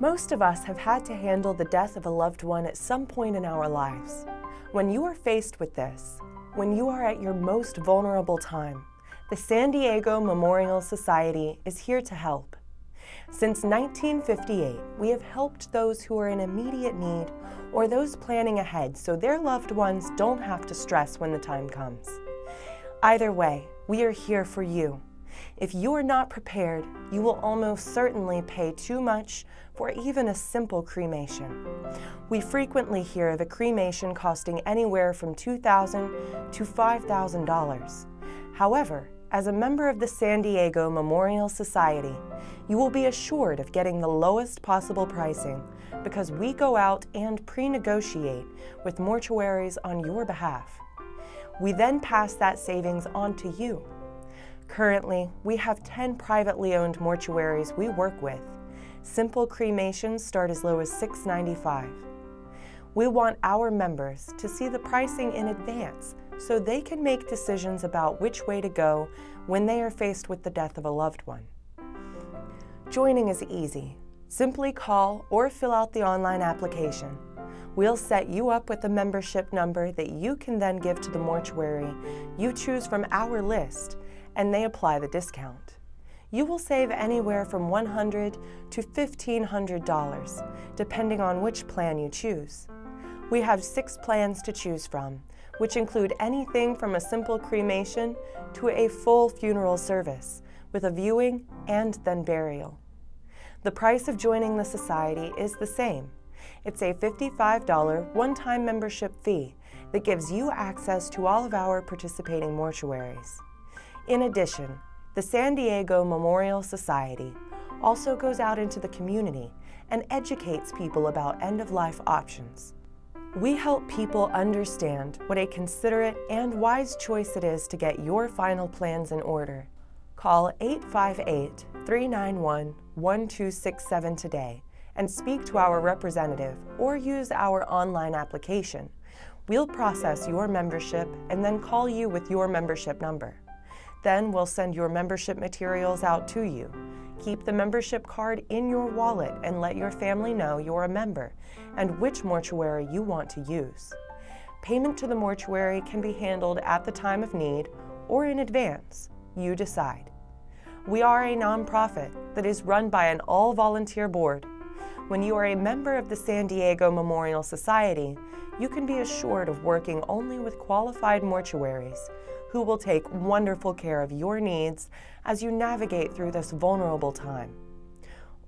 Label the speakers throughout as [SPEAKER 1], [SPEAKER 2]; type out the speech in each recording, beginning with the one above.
[SPEAKER 1] Most of us have had to handle the death of a loved one at some point in our lives. When you are faced with this, when you are at your most vulnerable time, the San Diego Memorial Society is here to help. Since 1958, we have helped those who are in immediate need or those planning ahead so their loved ones don't have to stress when the time comes. Either way, we are here for you. If you are not prepared, you will almost certainly pay too much for even a simple cremation. We frequently hear of a cremation costing anywhere from $2,000 to $5,000. However, as a member of the San Diego Memorial Society, you will be assured of getting the lowest possible pricing because we go out and pre-negotiate with mortuaries on your behalf. We then pass that savings on to you. Currently, we have 10 privately owned mortuaries we work with. Simple cremations start as low as $6.95. We want our members to see the pricing in advance so they can make decisions about which way to go when they are faced with the death of a loved one. Joining is easy. Simply call or fill out the online application. We'll set you up with a membership number that you can then give to the mortuary you choose from our list, and they apply the discount. You will save anywhere from $100 to $1,500, depending on which plan you choose. We have 6 plans to choose from, which include anything from a simple cremation to a full funeral service, with a viewing and then burial. The price of joining the society is the same. It's a $55 one-time membership fee that gives you access to all of our participating mortuaries. In addition, the San Diego Memorial Society also goes out into the community and educates people about end-of-life options. We help people understand what a considerate and wise choice it is to get your final plans in order. Call 858-391-1267 today and speak to our representative or use our online application. We'll process your membership and then call you with your membership number. Then we'll send your membership materials out to you. Keep the membership card in your wallet and let your family know you're a member and which mortuary you want to use. Payment to the mortuary can be handled at the time of need or in advance. You decide. We are a nonprofit that is run by an all-volunteer board. When you are a member of the San Diego Memorial Society, you can be assured of working only with qualified mortuaries who will take wonderful care of your needs as you navigate through this vulnerable time.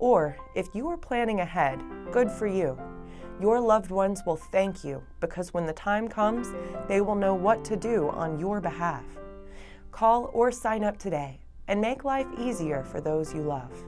[SPEAKER 1] Or, if you are planning ahead, good for you. Your loved ones will thank you because when the time comes, they will know what to do on your behalf. Call or sign up today and make life easier for those you love.